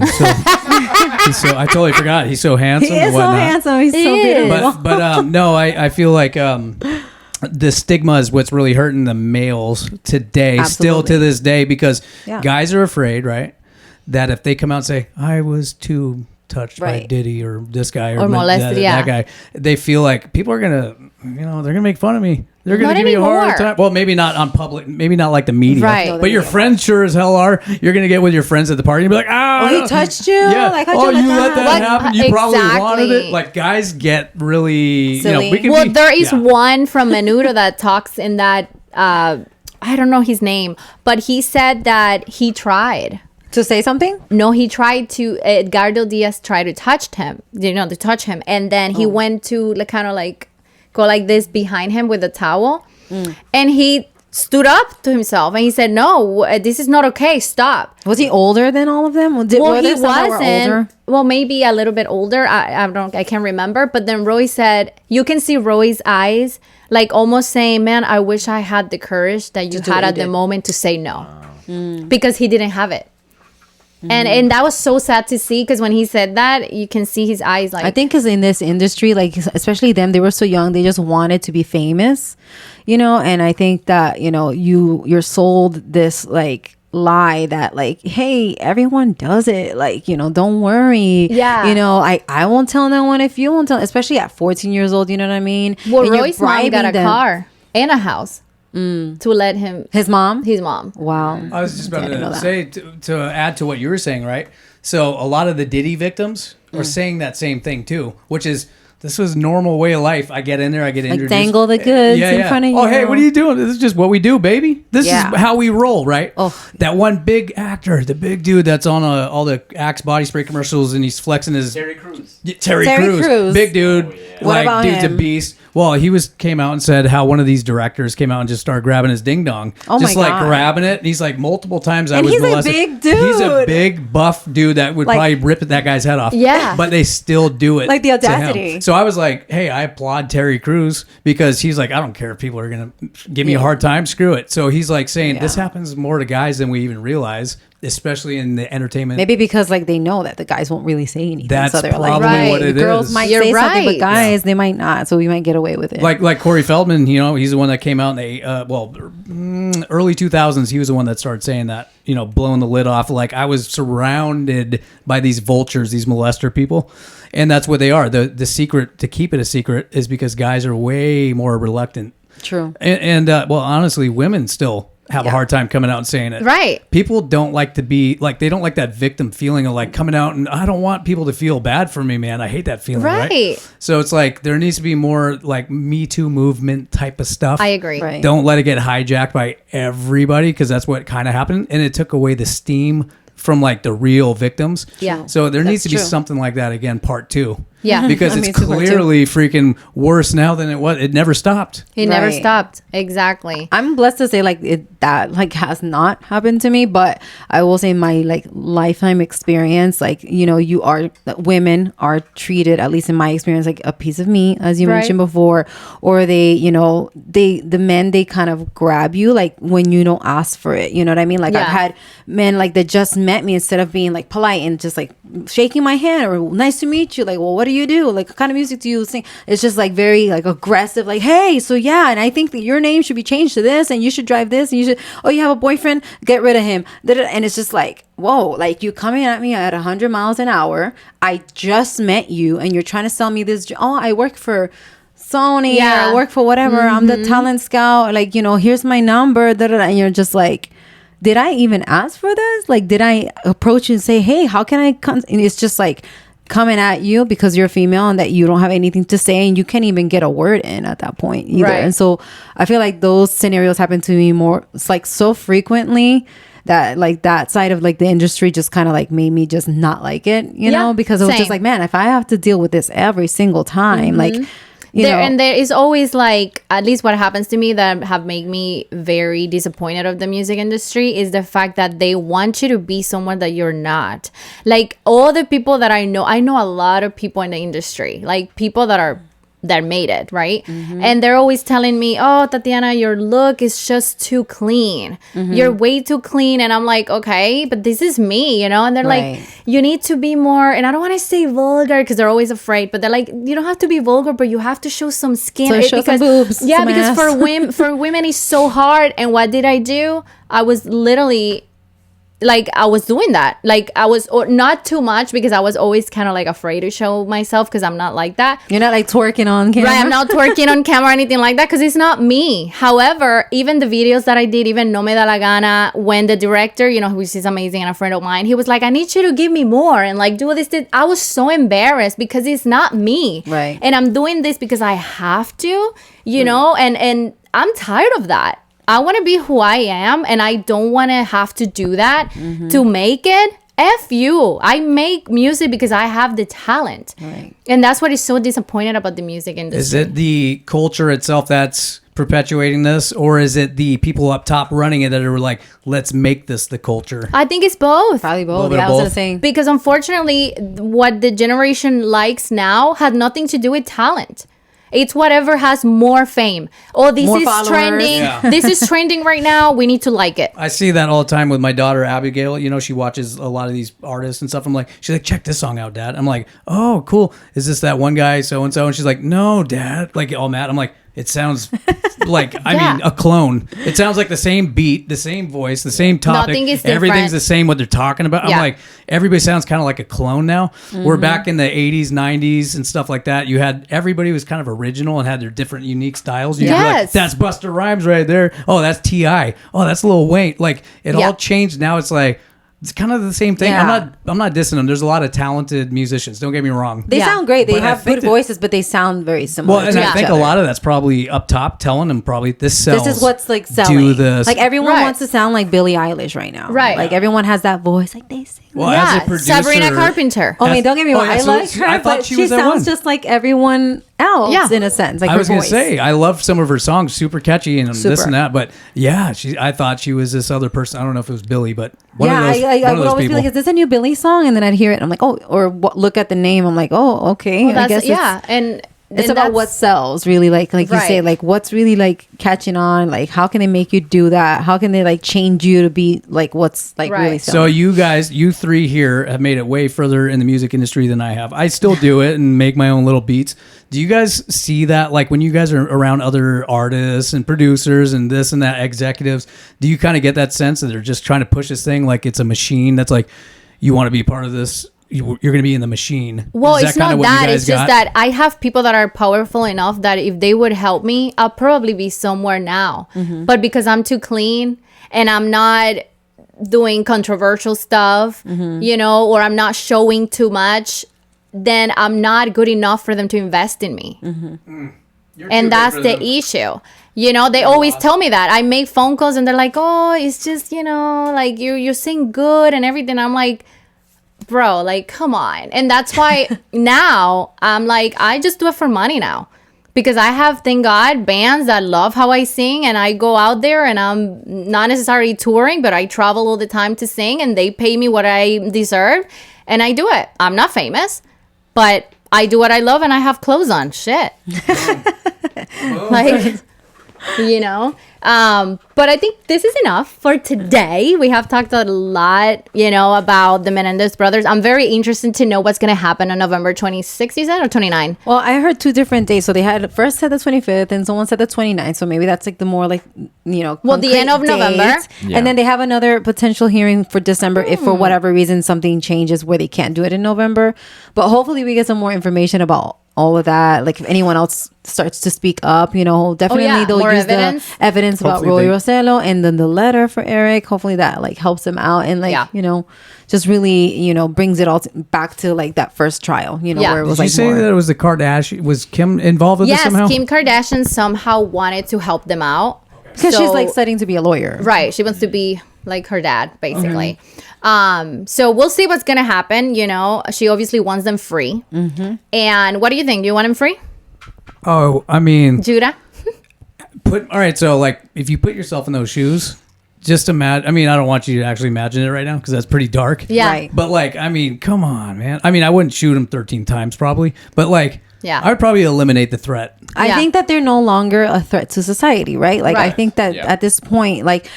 So I totally forgot. He's so handsome. He is so handsome. He's so beautiful. But no, I feel like the stigma is what's really hurting the males today, still to this day, because guys are afraid, right, that if they come out and say, I was too touched by Diddy or this guy or molested, that guy, they feel like people are gonna, they're gonna make fun of me. They're going to give you a hard time. Well, maybe not on public, maybe not like the media. Right. But your friends sure as hell are. You're going to get with your friends at the party and be like, he touched you? Yeah. Like, you let that happen? You probably wanted it. Like, guys get really, silly. There is one from Menudo that talks in that, I don't know his name, but he said that he tried. To say something? No, he tried to, Edgardo Diaz tried to touch him, and then he went to like, kind of like, go like this behind him with a towel, and he stood up to himself and he said, no, this is not okay, stop. Was he older than all of them? He wasn't. Well, maybe a little bit older. I can't remember. But then Roy said, you can see Roy's eyes like almost saying, man, I wish I had the courage that you had at the moment to say no, because he didn't have it. And that was so sad to see, because when he said that, you can see his eyes like... I think because in this industry, like especially them, they were so young, they just wanted to be famous, and I think that, you're sold this like lie that like, hey, everyone does it, like, don't worry. Yeah. I won't tell no one if you won't tell, especially at 14 years old, you know what I mean? Well, and Roy's mom got a car and a house. To let him... His mom? Wow. I was just about to say, to add to what you were saying, right? So a lot of the Diddy victims are saying that same thing too, which is this was normal way of life. I get in there, I get introduced. Dangle the goods in front of you. Oh, hey, what are you doing? This is just what we do, baby. This is how we roll, right? Oh. That one big actor, the big dude that's on all the Axe body spray commercials, and he's flexing his... Terry Crews. Terry Crews. Big dude. Oh, yeah. What about dude's him? a beast. Well, he came out and said how one of these directors came out and just started grabbing his ding dong. Oh, just my like God. grabbing it. And he's like, multiple times I And was he's a molested. big dude. He's a big buff dude that would Like- probably rip that guy's head off. Yeah. But they still do it. Like the to audacity. him. So I was like, hey, I applaud Terry Crews because he's like, I don't care if people are going to give me a hard time. Screw it. So he's like saying this happens more to guys than we even realize, especially in the entertainment. Maybe because like they know that the guys won't really say anything. That's so they're probably like, what it girls is. might You're say something, but right. guys they might not. So we might get away with it. Like Corey Feldman, he's the one that came out in the early 2000s. He was the one that started saying that, blowing the lid off. Like I was surrounded by these vultures, these molester people, and that's what they are. The secret to keep it a secret is because guys are way more reluctant. True. And well, honestly, women still have a hard time coming out and saying it. Right. People don't like to be like, they don't like that victim feeling of like coming out, and I don't want people to feel bad for me, man. I hate that feeling. Right. So it's like there needs to be more like Me Too movement type of stuff. I agree. Right. Don't let it get hijacked by everybody, because that's what kind of happened, and it took away the steam from like the real victims. Yeah. So there needs to be true. something like that again, part 2. Yeah. Because I it's mean, super too. clearly freaking worse now than it was. It never stopped. He never Right. stopped. Exactly. I'm blessed to say like that like has not happened to me, but I will say my like lifetime experience, like women are treated, at least in my experience, like a piece of meat, as you mentioned before, or the men, they kind of grab you like when you don't ask for it. You know what I mean? Like I've had men like that just met me, instead of being like polite and just like shaking my hand or nice to meet you, like, well, what do you do? Like, what kind of music do you sing? It's just like very like aggressive, like, hey, so yeah, and I think that your name should be changed to this, and you should drive this, and you should, oh, you have a boyfriend, get rid of him. And it's just like, whoa, like you coming at me at 100 miles an hour. I just met you and you're trying to sell me this. Oh, I work for Sony, or I work for whatever. I'm the talent scout. Like, here's my number. And you're just like, did I even ask for this? Like, did I approach you and say, hey, how can I and it's just like coming at you because you're female and that you don't have anything to say, and you can't even get a word in at that point either. Right. And so I feel like those scenarios happen to me more, it's like so frequently, that like that side of like the industry just kind of like made me just not like it, because it was just like, man, if I have to deal with this every single time, like, And there is always like, at least what happens to me that have made me very disappointed of the music industry is the fact that they want you to be someone that you're not. Like all the people that I know a lot of people in the industry, like people that made it, right? And they're always telling me, oh, Tatiana, your look is just too clean. You're way too clean. And I'm like, okay, but this is me, And they're like, you need to be more, and I don't want to say vulgar because they're always afraid, but they're like, you don't have to be vulgar, but you have to show some skin. So show some boobs. Yeah, some because ass. for women it's so hard. And what did I do? I was literally like, I was doing that. Like I was, or not too much, because I was always kind of like afraid to show myself, because I'm not like that. You're not like twerking on camera. Right, I'm not twerking on camera or anything like that, because it's not me. However, even the videos that I did, even No Me Da La Gana, when the director, which is amazing and a friend of mine, he was like, I need you to give me more and like do this. I was so embarrassed because it's not me. Right. And I'm doing this because I have to, and I'm tired of that. I want to be who I am, and I don't want to have to do that to make it. F you. I make music because I have the talent. Right. And that's what is so disappointed about the music industry. Is it the culture itself that's perpetuating this, or is it the people up top running it that are like, let's make this the culture? I think it's both. Probably both. Little bit Yeah, of I was both. gonna say. Because unfortunately, what the generation likes now had nothing to do with talent. It's whatever has more fame. Oh, this More is followers. trending. Yeah. This is trending right now. We need to like it. I see that all the time with my daughter Abigail. She watches a lot of these artists and stuff. I'm like, she's like, check this song out, Dad. I'm like, oh, cool. Is this that one guy so and so? And she's like, no, Dad. Like all mad. I'm like, it sounds like a clone. It sounds like the same beat, the same voice, the same topic. Nothing is different. Everything's the same. What they're talking about. Yeah. I'm like, everybody sounds kind of like a clone now. We're back in the 80s, 90s, and stuff like that. You had everybody was kind of original and had their different unique styles. You'd be like, Yes. that's Busta Rhymes right there. Oh, that's T.I. Oh, that's Lil Wayne. Like it Yeah. all changed. Now it's like It's kind of the same thing. Yeah. I'm not dissing them. There's a lot of talented musicians. Don't get me wrong. They sound great. They But I have think good voices, but they sound very similar. Well, and to I each think a other. lot of that's probably up top telling them probably this sells. This is what's like selling. Do this. Like everyone Right. wants to sound like Billie Eilish right now. Right. Like everyone has that voice. Like they sing. Well, as a Yeah, producer, Sabrina Carpenter. I mean, don't get me wrong. yeah, I so like her, I thought but she she was that sounds one. just like everyone else Yeah. in a sense. Like I her was gonna voice. say I love some of her songs, super catchy and this Super. and that. But yeah, I thought she was this other person. I don't know if it was Billy, but one Yeah, of those, I one of would those always be people. like, "Is this a new Billie song?" And then I'd hear it. And I'm like, "Oh," or look at the name. I'm like, "Oh, okay." I guess and it's about what sells, really. Like you say, Right. like what's really like catching on. Like how can they make you do that? How can they like change you to be like what's like Right. really So selling? you three here have made it way further in the music industry than I have. I still do it and make my own little beats. Do you guys see that? Like when you guys are around other artists and producers and this and that executives, do you kind of get that sense that they're just trying to push this thing like it's a machine that's like, you want to be part of this? You're going to be in the machine. Well, Is that it's kinda not what you that. guys It's just got? that I have people that are powerful enough that if they would help me, I'll probably be somewhere now. But because I'm too clean and I'm not doing controversial stuff, or I'm not showing too much, then I'm not good enough for them to invest in me. And that's the issue. They always tell me that. I make phone calls and they're like, "Oh, it's just, like you sing good and everything." I'm like, bro, like, come on. And that's why now I'm like, I just do it for money now. Because I have, thank God, bands that love how I sing, and I go out there and I'm not necessarily touring, but I travel all the time to sing, and they pay me what I deserve, and I do it. I'm not famous, but I do what I love, and I have clothes on. Shit. Like, but I think this is enough for today. We have talked a lot, about the Menendez Brothers. I'm very interested to know what's going to happen on November 26th, you said, or 29? Well, I heard 2 different dates. So they had first said the 25th and someone said the 29th. So maybe that's like the more like, Well, the concrete end of November. date. Yeah. And then they have another potential hearing for December if for whatever reason something changes where they can't do it in November. But hopefully we get some more information about all of that. Like if anyone else starts to speak up, definitely they'll more use evidence. the evidence about Hopefully Roy they- Rosello and then the letter for Eric. Hopefully that like helps them out and just really, brings it all back to like that first trial, Yeah. where it was Did you like say more. that it was the Kardashian? Was Kim involved with this Yes, somehow? Kim Kardashian somehow wanted to help them out. Because she's So- like studying to be a lawyer. Right. She wants to be like her dad, basically. So we'll see what's going to happen. She obviously wants them free. And what do you think? Do you want them free? Oh, I mean, Judah? all right. So like, if you put yourself in those shoes, just imagine. I mean, I don't want you to actually imagine it right now because that's pretty dark. Yeah. Right. But like, I mean, come on, man. I mean, I wouldn't shoot him 13 times probably, but like, Yeah. I would probably eliminate the threat. I Yeah. think that they're no longer a threat to society, right? Like I Right. think that Yeah. at this point, like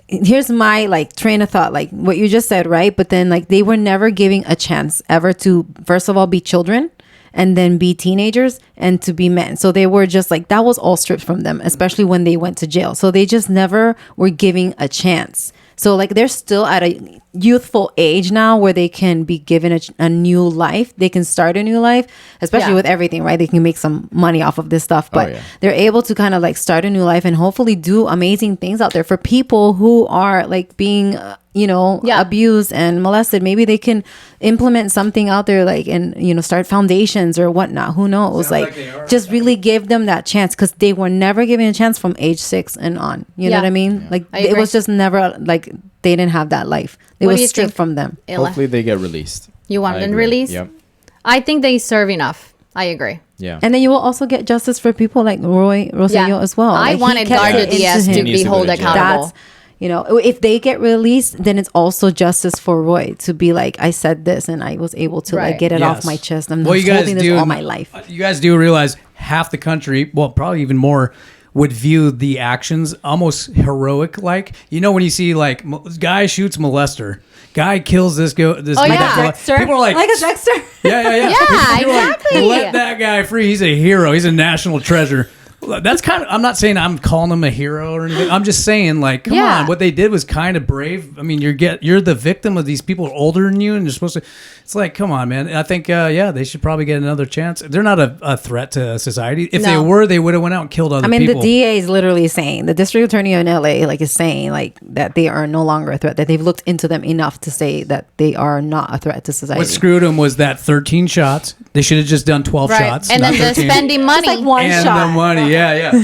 here's my like train of thought, like what you just said, right? But then like they were never giving a chance ever to first of all be children and then be teenagers and to be men. So they were just like that was all stripped from them, especially when they went to jail. So they just never were giving a chance. So like they're still at a youthful age now where they can be given a new life. They can start a new life, especially Yeah. with everything, right? They can make some money off of this stuff, but yeah. they're able to kind of like start a new life and hopefully do amazing things out there for people who are like being, Yeah. abused and molested. Maybe they can implement something out there like and, start foundations or whatnot. Who knows? Sounds Like like they are. just really give them that chance because they were never given a chance from age 6 and on. You know Yeah. what I mean? Like I it agree. was just never like they didn't have that life. It What do was you stripped think? from them. Illa? Hopefully they get released. You want I them agree. released? Yep. I think they serve enough. I agree. Yeah. And then you will also get justice for people like Roy Rosello Yeah. as well. I Like, he wanted kept Gardo it into Diaz him. to He needs be to go held to jail. accountable. That's if they get released, then it's also justice for Roy to be like, I said this and I was able to Right. like get it off Yes. my chest. I'm Well, you guys holding this do all my life. You guys do realize half the country, well, probably even more, would view the actions almost heroic. Like, when you see like guy shoots molester, guy kills this Oh, yeah. Dexter? People are like a Dexter. yeah. Yeah, People are like, exactly. let that guy free. He's a hero. He's a national treasure. That's kind of. I'm not saying I'm calling them a hero or anything. I'm just saying, like, come on, what they did was kind of brave. I mean, you're the victim of these people older than you, and you're supposed to. It's like, come on, man. I think, they should probably get another chance. They're not a threat to society. If they were, they would have went out and killed other people. The DA is literally saying, the district attorney in LA, like, is saying, like, that they are no longer a threat. That they've looked into them enough to say that they are not a threat to society. What screwed them was that 13 shots. They should have just done 12 shots, and then the spending money, like one and shot. the money,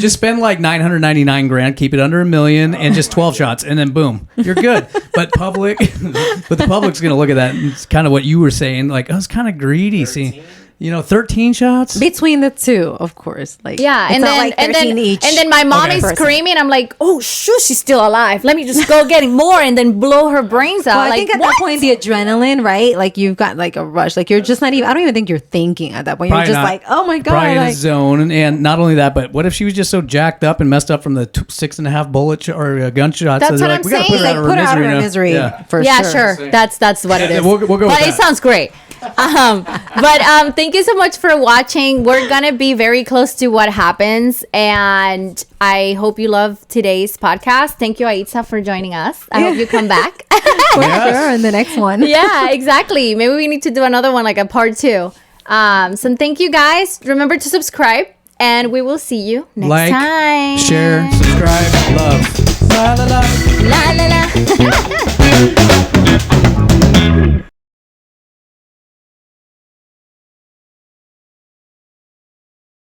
just spend like $999,000, keep it under $1 million, and just 12 shots, and then boom, you're good. But the public's gonna look at that, and it's kind of what you were saying, like, oh, it's kind of greedy. 13? See, 13 shots between the two, of course. Like, and then like 13 each. And then my mom is screaming. I'm like, oh shoot, she's still alive. Let me just go getting more and then blow her brains out. Well, I think at that point, the adrenaline, right? Like, you've got like a rush. Like, you're just not even. I don't even think you're thinking at that point. You're just like, oh my god, probably in like, a zone. And not only that, but what if she was just so jacked up and messed up from the 6.5 bullet or gunshots? That's what I'm we gotta saying. Put her out of her misery. For sure. That's what it is. We'll go with but that. It sounds great. But thank you so much for watching. We're gonna be very close to what happens, and I hope you love today's podcast. Thank you, Aidsa, for joining us. I hope you come back. For sure, in the next one. Yeah, exactly. Maybe we need to do another one, like a part 2. So thank you guys. Remember to subscribe, and we will see you next time. Share, subscribe, love. La la la. La la la.